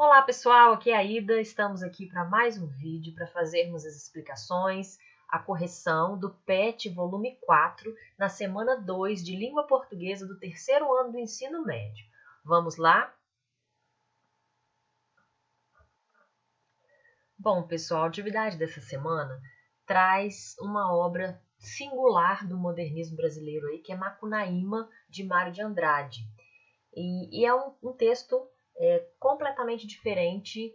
Olá pessoal, aqui é a Ida, estamos aqui para mais um vídeo para fazermos as explicações, a correção do PET volume 4 na semana 2 de Língua Portuguesa do terceiro ano do ensino médio. Vamos lá? Bom pessoal, a atividade dessa semana traz uma obra singular do modernismo brasileiro aí, que é Macunaíma, de Mário de Andrade. E é um texto completamente diferente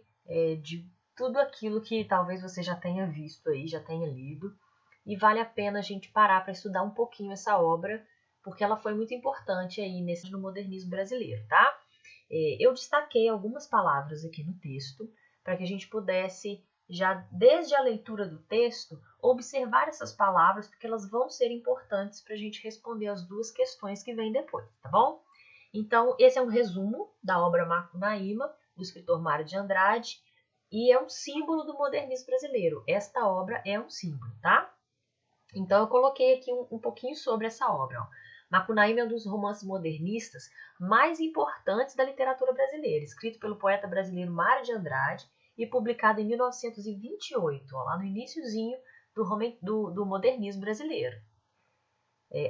de tudo aquilo que talvez você já tenha visto aí, já tenha lido. E vale a pena a gente parar para estudar um pouquinho essa obra, porque ela foi muito importante aí no modernismo brasileiro, tá? Eu destaquei algumas palavras aqui no texto, para que a gente pudesse, já desde a leitura do texto, observar essas palavras, porque elas vão ser importantes para a gente responder as duas questões que vêm depois, tá bom? Então, esse é um resumo da obra Macunaíma, do escritor Mário de Andrade, e é um símbolo do modernismo brasileiro. Esta obra é um símbolo, tá? Então, eu coloquei aqui um pouquinho sobre essa obra. Ó. Macunaíma é um dos romances modernistas mais importantes da literatura brasileira, escrito pelo poeta brasileiro Mário de Andrade e publicado em 1928, ó, lá no iniciozinho do modernismo brasileiro.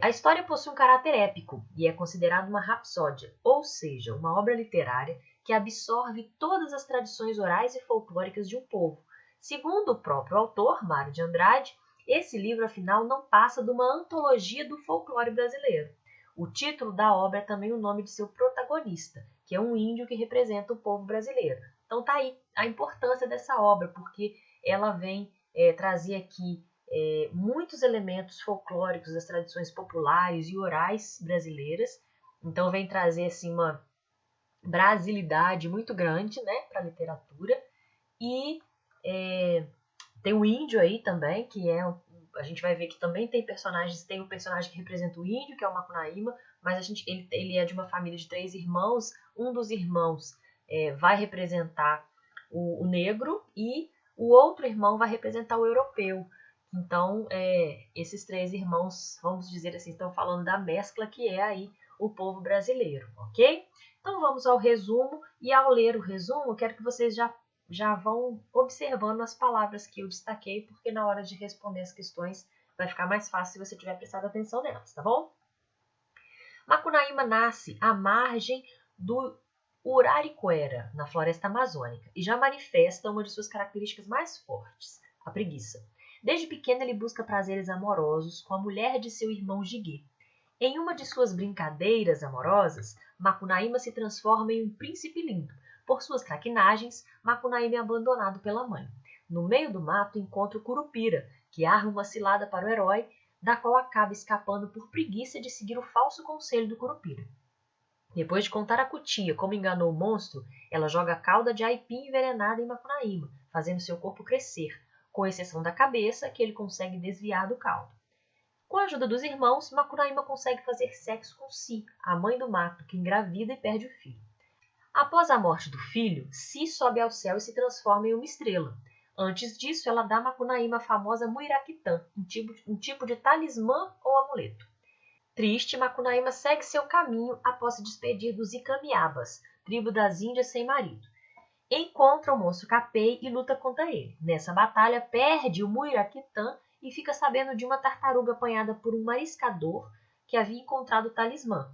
A história possui um caráter épico e é considerada uma rapsódia, ou seja, uma obra literária que absorve todas as tradições orais e folclóricas de um povo. Segundo o próprio autor, Mário de Andrade, esse livro, afinal, não passa de uma antologia do folclore brasileiro. O título da obra é também o nome de seu protagonista, que é um índio que representa o povo brasileiro. Então tá aí a importância dessa obra, porque ela vem trazer aqui muitos elementos folclóricos das tradições populares e orais brasileiras. Então vem trazer assim, uma brasilidade muito grande, né, para a literatura. E tem o índio aí também, que a gente vai ver que também tem personagens, tem um personagem que representa o índio, que é o Macunaíma, mas ele é de uma família de 3 irmãos. Um dos irmãos vai representar o negro e o outro irmão vai representar o europeu. Então, esses 3 irmãos, vamos dizer assim, estão falando da mescla que é aí o povo brasileiro, ok? Então, vamos ao resumo, e ao ler o resumo, eu quero que vocês já vão observando as palavras que eu destaquei, porque na hora de responder as questões vai ficar mais fácil se você tiver prestado atenção nelas, tá bom? Macunaíma nasce à margem do Uraricoera, na floresta amazônica, e já manifesta uma de suas características mais fortes, a preguiça. Desde pequeno ele busca prazeres amorosos com a mulher de seu irmão Jiguê. Em uma de suas brincadeiras amorosas, Macunaíma se transforma em um príncipe lindo. Por suas traquinagens, Macunaíma é abandonado pela mãe. No meio do mato encontra o Curupira, que arma uma cilada para o herói, da qual acaba escapando por preguiça de seguir o falso conselho do Curupira. Depois de contar a Cutia como enganou o monstro, ela joga a cauda de aipim envenenada em Macunaíma, fazendo seu corpo crescer, com exceção da cabeça, que ele consegue desviar do caldo. Com a ajuda dos irmãos, Macunaíma consegue fazer sexo com Si, a mãe do mato, que engravida e perde o filho. Após a morte do filho, Si sobe ao céu e se transforma em uma estrela. Antes disso, ela dá a Macunaíma a famosa Muiraquitã, um tipo de talismã ou amuleto. Triste, Macunaíma segue seu caminho após se despedir dos Icamiabas, tribo das Índias sem marido. Encontra o monstro Capei e luta contra ele. Nessa batalha, perde o Muiraquitã e fica sabendo de uma tartaruga apanhada por um mariscador que havia encontrado o talismã.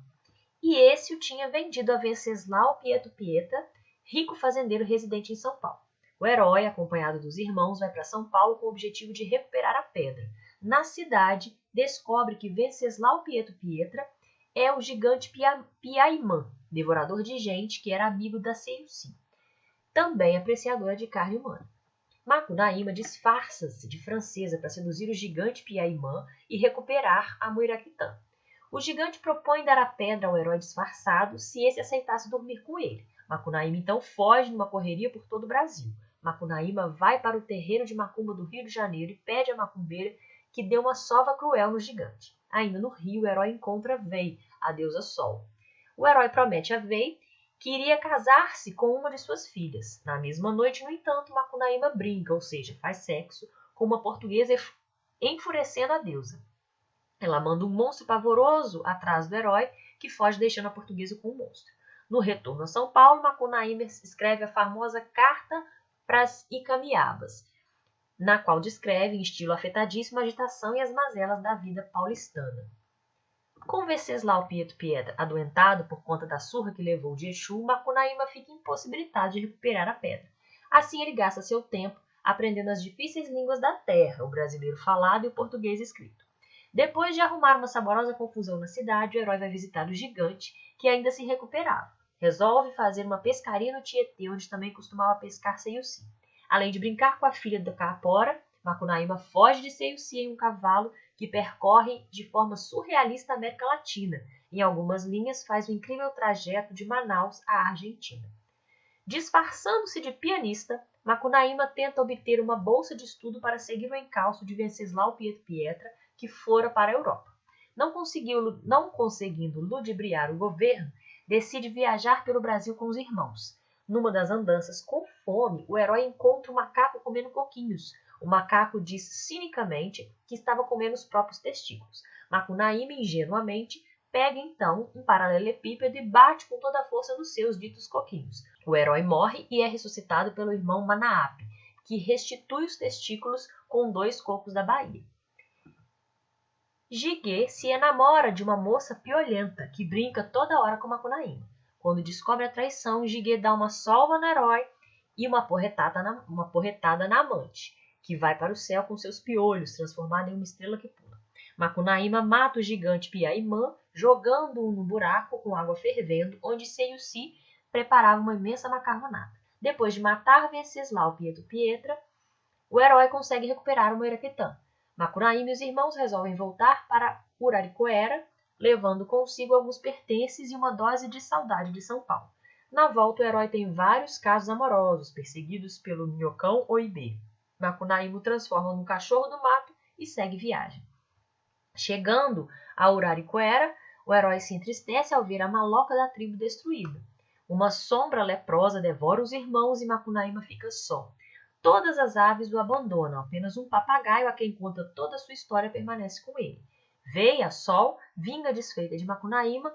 E esse o tinha vendido a Venceslau Pieto Pieta, rico fazendeiro residente em São Paulo. O herói, acompanhado dos irmãos, vai para São Paulo com o objetivo de recuperar a pedra. Na cidade, descobre que Venceslau Pieto Pietra é o gigante Piaimã, devorador de gente que era amigo da Seiuci, também apreciadora de carne humana. Macunaíma disfarça-se de francesa para seduzir o gigante Piaimã e recuperar a Muiraquitã. O gigante propõe dar a pedra ao herói disfarçado se esse aceitasse dormir com ele. Macunaíma então foge numa correria por todo o Brasil. Macunaíma vai para o terreiro de Macumba do Rio de Janeiro e pede à macumbeira que dê uma sova cruel no gigante. Ainda no Rio, o herói encontra Vei, a deusa Sol. O herói promete a Vei que iria casar-se com uma de suas filhas. Na mesma noite, no entanto, Macunaíma brinca, ou seja, faz sexo, com uma portuguesa, enfurecendo a deusa. Ela manda um monstro pavoroso atrás do herói, que foge deixando a portuguesa com o monstro. No retorno a São Paulo, Macunaíma escreve a famosa Carta para as Icamiabas, na qual descreve, em estilo afetadíssimo, a agitação e as mazelas da vida paulistana. Com Venceslau Pietro Pietra adoentado por conta da surra que levou de Exu, Macunaíma fica impossibilitado de recuperar a pedra. Assim, ele gasta seu tempo aprendendo as difíceis línguas da terra, o brasileiro falado e o português escrito. Depois de arrumar uma saborosa confusão na cidade, o herói vai visitar o gigante, que ainda se recuperava. Resolve fazer uma pescaria no Tietê, onde também costumava pescar Seiuci. Além de brincar com a filha da Caapora, Macunaíma foge de Seiuci em um cavalo que percorre de forma surrealista a América Latina. Em algumas linhas, faz o incrível trajeto de Manaus à Argentina. Disfarçando-se de pianista, Macunaíma tenta obter uma bolsa de estudo para seguir o encalço de Venceslau Pietro Pietra, que fora para a Europa. Não conseguindo ludibriar o governo, decide viajar pelo Brasil com os irmãos. Numa das andanças com fome, o herói encontra um macaco comendo coquinhos. O macaco diz cinicamente que estava comendo os próprios testículos. Macunaíma, ingenuamente, pega então um paralelepípedo e bate com toda a força nos seus ditos coquinhos. O herói morre e é ressuscitado pelo irmão Manaape, que restitui os testículos com 2 cocos da Bahia. Jiguê se enamora de uma moça piolenta que brinca toda hora com Macunaíma. Quando descobre a traição, Jiguê dá uma sova no herói e uma porretada na amante, que vai para o céu com seus piolhos, transformada em uma estrela que pula. Macunaíma mata o gigante Piaimã, jogando-o no buraco com água fervendo, onde Seiuci preparava uma imensa macarronada. Depois de matar Venceslau Pietro Pietra, o herói consegue recuperar o Moiraquetã. Macunaíma e os irmãos resolvem voltar para Uraricoera, levando consigo alguns pertences e uma dose de saudade de São Paulo. Na volta, o herói tem vários casos amorosos, perseguidos pelo Minhocão Oibê. Macunaíma o transforma num cachorro do mato e segue viagem. Chegando a Uraricoera, o herói se entristece ao ver a maloca da tribo destruída. Uma sombra leprosa devora os irmãos e Macunaíma fica só. Todas as aves o abandonam, apenas um papagaio a quem conta toda a sua história permanece com ele. Veia, Sol, vinga desfeita de Macunaíma,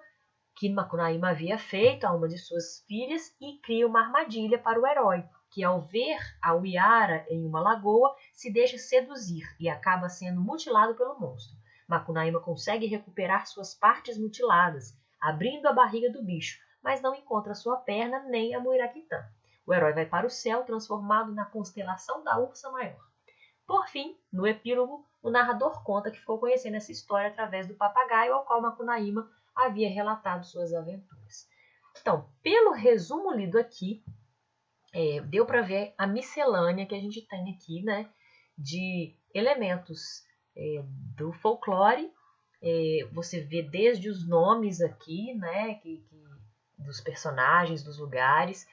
que Macunaíma havia feito a uma de suas filhas e cria uma armadilha para o herói, que ao ver a Uiara em uma lagoa, se deixa seduzir e acaba sendo mutilado pelo monstro. Macunaíma consegue recuperar suas partes mutiladas, abrindo a barriga do bicho, mas não encontra sua perna nem a Moiraquitã. O herói vai para o céu, transformado na constelação da Ursa Maior. Por fim, no epílogo, o narrador conta que ficou conhecendo essa história através do papagaio ao qual Macunaíma havia relatado suas aventuras. Então, pelo resumo lido aqui, deu para ver a miscelânea que a gente tem aqui, né, de elementos do folclore. Você vê desde os nomes aqui, né, dos personagens, dos lugares,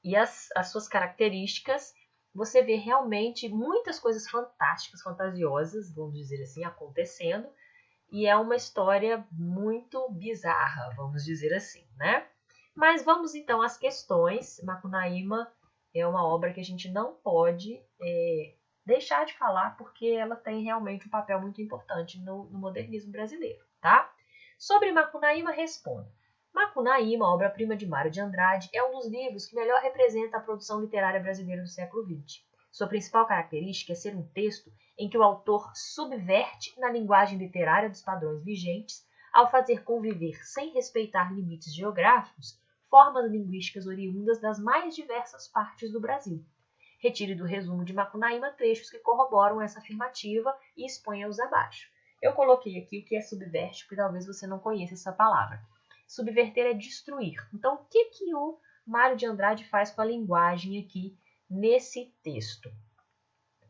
e as suas características. Você vê realmente muitas coisas fantásticas, fantasiosas, vamos dizer assim, acontecendo. E é uma história muito bizarra, vamos dizer assim, né? Mas vamos então às questões. Macunaíma é uma obra que a gente não pode deixar de falar, porque ela tem realmente um papel muito importante no modernismo brasileiro, tá? Sobre Macunaíma, respondo. Macunaíma, obra-prima de Mário de Andrade, é um dos livros que melhor representa a produção literária brasileira do século XX. Sua principal característica é ser um texto em que o autor subverte na linguagem literária dos padrões vigentes, ao fazer conviver, sem respeitar limites geográficos, formas linguísticas oriundas das mais diversas partes do Brasil. Retire do resumo de Macunaíma trechos que corroboram essa afirmativa e exponha-os abaixo. Eu coloquei aqui o que é subverte, porque talvez você não conheça essa palavra. Subverter é destruir. Então, o que o Mário de Andrade faz com a linguagem aqui nesse texto?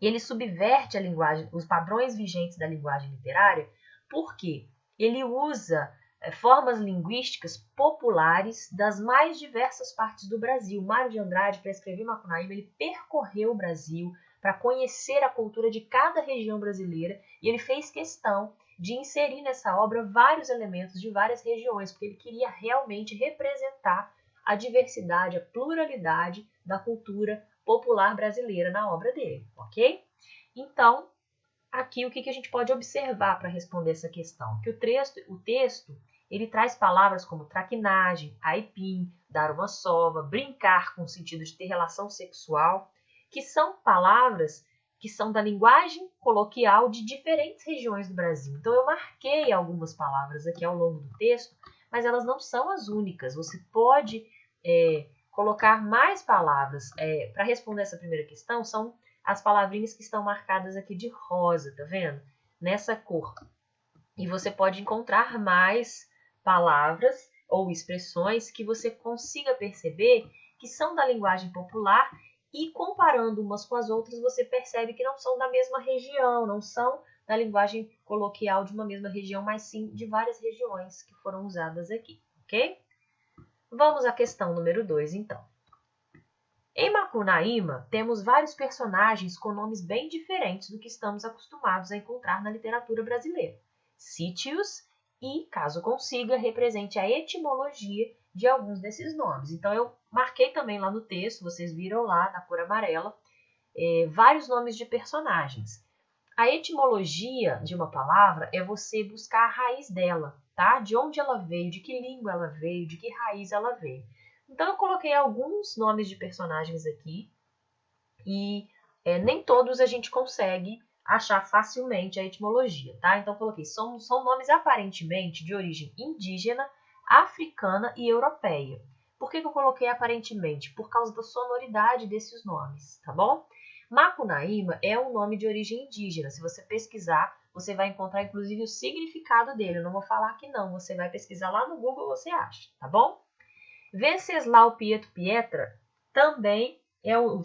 Ele subverte a linguagem, os padrões vigentes da linguagem literária, porque ele usa formas linguísticas populares das mais diversas partes do Brasil. Mário de Andrade, para escrever Macunaíma, ele percorreu o Brasil para conhecer a cultura de cada região brasileira e ele fez questão de inserir nessa obra vários elementos de várias regiões, porque ele queria realmente representar a diversidade, a pluralidade da cultura popular brasileira na obra dele, ok? Então, aqui o que a gente pode observar para responder essa questão? Que o texto ele traz palavras como traquinagem, aipim, dar uma sova, brincar com o sentido de ter relação sexual, que são palavras que são da linguagem coloquial de diferentes regiões do Brasil. Então, eu marquei algumas palavras aqui ao longo do texto, mas elas não são as únicas. Você pode colocar mais palavras. Para responder essa primeira questão, são as palavrinhas que estão marcadas aqui de rosa, tá vendo? Nessa cor. E você pode encontrar mais palavras ou expressões que você consiga perceber que são da linguagem popular e comparando umas com as outras você percebe que não são da mesma região, não são da linguagem coloquial de uma mesma região, mas sim de várias regiões que foram usadas aqui, ok? Vamos à questão número 2, então. Em Macunaíma, temos vários personagens com nomes bem diferentes do que estamos acostumados a encontrar na literatura brasileira. Cite-os e, caso consiga, represente a etimologia de alguns desses nomes. Então, eu marquei também lá no texto, vocês viram lá na cor amarela, vários nomes de personagens. A etimologia de uma palavra é você buscar a raiz dela, tá? De onde ela veio, de que língua ela veio, de que raiz ela veio. Então, eu coloquei alguns nomes de personagens aqui e nem todos a gente consegue achar facilmente a etimologia, tá? Então, coloquei, são nomes aparentemente de origem indígena, africana e europeia. Por que eu coloquei aparentemente? Por causa da sonoridade desses nomes, tá bom? Macunaíma é um nome de origem indígena. Se você pesquisar, você vai encontrar inclusive o significado dele. Eu não vou falar aqui não, você vai pesquisar lá no Google, você acha, tá bom? Venceslau Pietro Pietra também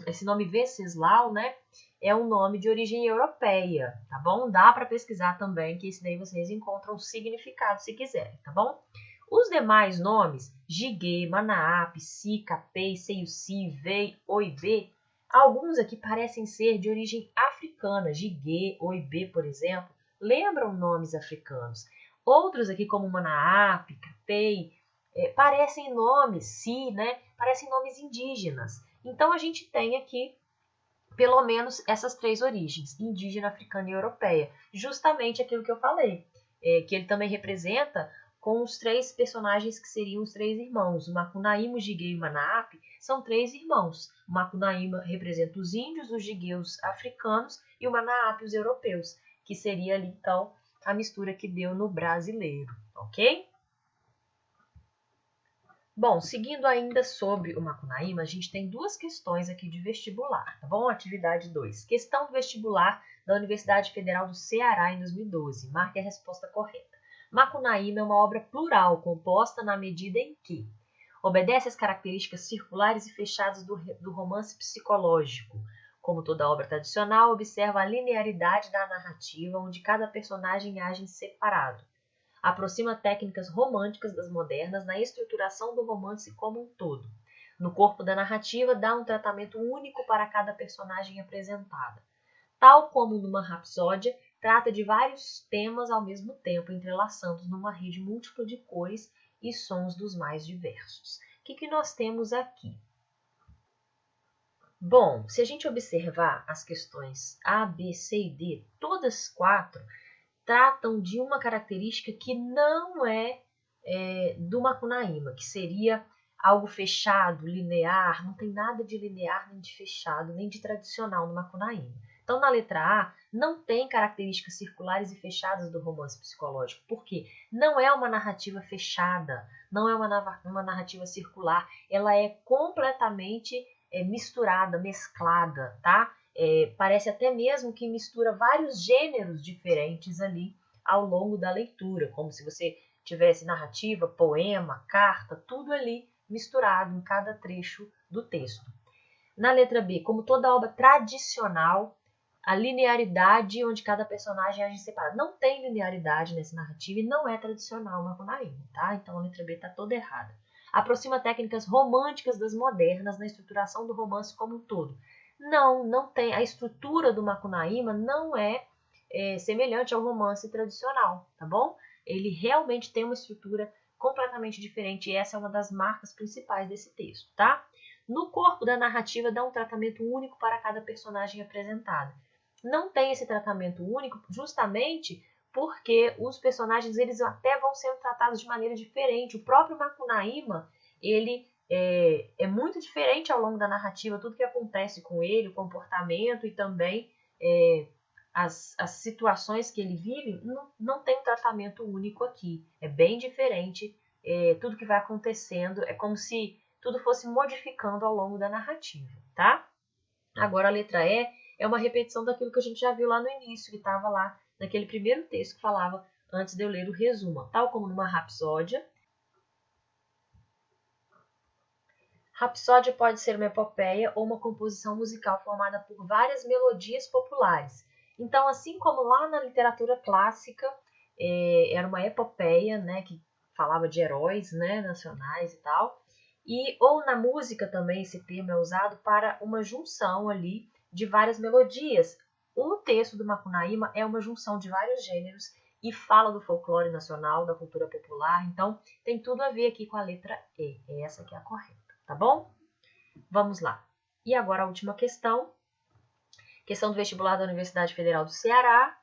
esse nome Venceslau, né? É um nome de origem europeia, tá bom? Dá para pesquisar também, que esse daí vocês encontram o significado se quiserem, tá bom? Os demais nomes, Jiguê, Manaap, Sica, Pei, Seiuci, Vei, Oibê, alguns aqui parecem ser de origem africana. Jiguê, Oibê, por exemplo, lembram nomes africanos. Outros aqui, como Manaap, Capei, parecem nomes, né? Parecem nomes indígenas. Então, a gente tem aqui, pelo menos, essas três origens, indígena, africana e europeia. Justamente aquilo que eu falei, que ele também representa com os três personagens que seriam os três irmãos. O Macunaíma, o Jigueu e o Manaap são três irmãos. O Macunaíma representa os índios, os jigueus africanos e o Manaap os europeus, que seria ali, então, a mistura que deu no brasileiro, ok? Bom, seguindo ainda sobre o Macunaíma, a gente tem duas questões aqui de vestibular, tá bom? Atividade 2. Questão do vestibular da Universidade Federal do Ceará em 2012. Marque a resposta correta. Macunaíma é uma obra plural, composta na medida em que obedece às características circulares e fechadas do romance psicológico. Como toda obra tradicional, observa a linearidade da narrativa, onde cada personagem age em separado. Aproxima técnicas românticas das modernas na estruturação do romance como um todo. No corpo da narrativa, dá um tratamento único para cada personagem apresentada. Tal como numa rapsódia, trata de vários temas ao mesmo tempo, entrelaçando-os numa rede múltipla de cores e sons dos mais diversos. O que nós temos aqui? Bom, se a gente observar as questões A, B, C e D, todas quatro tratam de uma característica que não é do Macunaíma, que seria algo fechado, linear, não tem nada de linear, nem de fechado, nem de tradicional no Macunaíma. Então, na letra A, não tem características circulares e fechadas do romance psicológico. Por quê? Não é uma narrativa fechada, não é uma narrativa circular, ela é completamente misturada, mesclada, tá? Parece até mesmo que mistura vários gêneros diferentes ali ao longo da leitura, como se você tivesse narrativa, poema, carta, tudo ali misturado em cada trecho do texto. Na letra B, como toda obra tradicional, a linearidade onde cada personagem age separado. Não tem linearidade nessa narrativa e não é tradicional Macunaíma, tá? Então a letra B está toda errada. Aproxima técnicas românticas das modernas na estruturação do romance como um todo. Não tem. A estrutura do Macunaíma não é semelhante ao romance tradicional, tá bom? Ele realmente tem uma estrutura completamente diferente e essa é uma das marcas principais desse texto, tá? No corpo da narrativa dá um tratamento único para cada personagem apresentado. Não tem esse tratamento único justamente porque os personagens eles até vão sendo tratados de maneira diferente. O próprio Macunaíma, ele é muito diferente ao longo da narrativa, tudo que acontece com ele, o comportamento e também as situações que ele vive, não tem um tratamento único aqui. É bem diferente, tudo que vai acontecendo, é como se tudo fosse modificando ao longo da narrativa, tá? Agora a letra E é uma repetição daquilo que a gente já viu lá no início, que estava lá naquele primeiro texto que falava antes de eu ler o resumo. Tal como numa rapsódia, rapsódia pode ser uma epopeia ou uma composição musical formada por várias melodias populares. Então, assim como lá na literatura clássica, era uma epopeia, né, que falava de heróis, né, nacionais e tal, ou na música também esse termo é usado para uma junção ali de várias melodias. O texto do Macunaíma é uma junção de vários gêneros e fala do folclore nacional, da cultura popular, então tem tudo a ver aqui com a letra E, é essa que é a correta, tá bom? Vamos lá. E agora a última questão do vestibular da Universidade Federal do Ceará,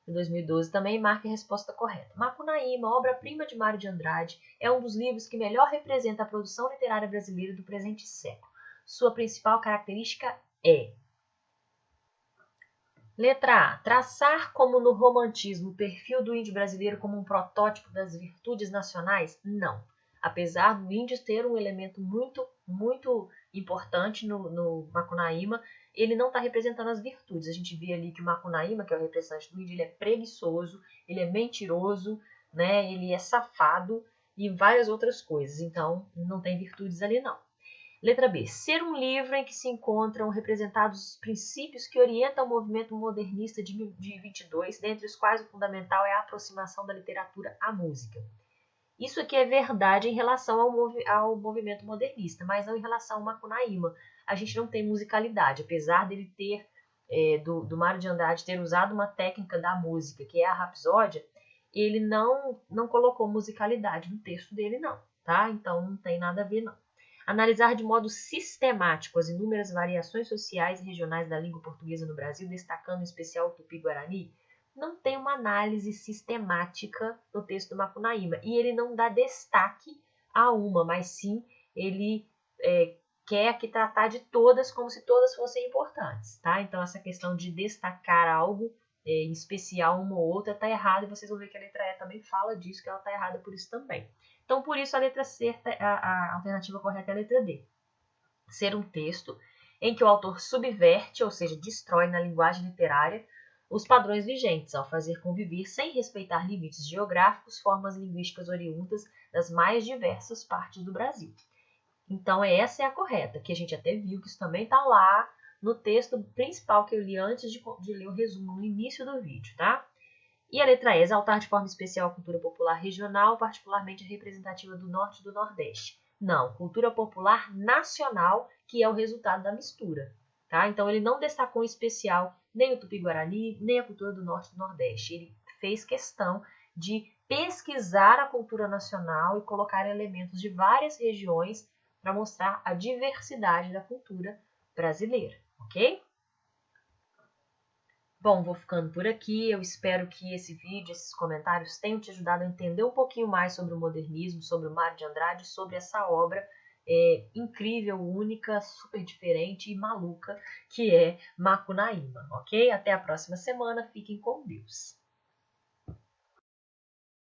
de 2012 também, marca a resposta correta. Macunaíma, obra-prima de Mário de Andrade, é um dos livros que melhor representa a produção literária brasileira do presente século. Sua principal característica é: letra A. Traçar, como no romantismo, o perfil do índio brasileiro como um protótipo das virtudes nacionais? Não. Apesar do índio ter um elemento muito importante no Macunaíma, ele não está representando as virtudes. A gente vê ali que o Macunaíma, que é o representante do índio, ele é preguiçoso, ele é mentiroso, né? Ele é safado e várias outras coisas. Então, não tem virtudes ali não. Letra B. Ser um livro em que se encontram representados os princípios que orientam o movimento modernista de 22, dentre os quais o fundamental é a aproximação da literatura à música. Isso aqui é verdade em relação ao movimento modernista, mas não em relação ao Macunaíma. A gente não tem musicalidade, apesar dele ter, do Mário de Andrade ter usado uma técnica da música, que é a rapsódia, ele não colocou musicalidade no texto dele não, tá? Então não tem nada a ver não. Analisar de modo sistemático as inúmeras variações sociais e regionais da língua portuguesa no Brasil, destacando em especial o tupi-guarani, não tem uma análise sistemática no texto do Macunaíma. E ele não dá destaque a uma, mas sim ele quer aqui tratar de todas como se todas fossem importantes, tá? Então essa questão de destacar algo, em especial uma ou outra, está errada, e vocês vão ver que a letra E também fala disso, que ela está errada por isso também. Então, por isso, a letra C, a alternativa correta é a letra D. Ser um texto em que o autor subverte, ou seja, destrói na linguagem literária, os padrões vigentes, ao fazer conviver, sem respeitar limites geográficos, formas linguísticas oriundas das mais diversas partes do Brasil. Então, essa é a correta, que a gente até viu que isso também está lá no texto principal que eu li antes de ler o resumo no início do vídeo, tá? E a letra E, exaltar de forma especial a cultura popular regional, particularmente representativa do Norte e do Nordeste. Não, cultura popular nacional, que é o resultado da mistura. Tá? Então, ele não destacou em especial nem o Tupi-Guarani, nem a cultura do Norte e do Nordeste. Ele fez questão de pesquisar a cultura nacional e colocar elementos de várias regiões para mostrar a diversidade da cultura brasileira, ok? Bom, vou ficando por aqui. Eu espero que esse vídeo, esses comentários tenham te ajudado a entender um pouquinho mais sobre o modernismo, sobre o Mário de Andrade, sobre essa obra incrível, única, super diferente e maluca que é Macunaíma, ok? Até a próxima semana. Fiquem com Deus.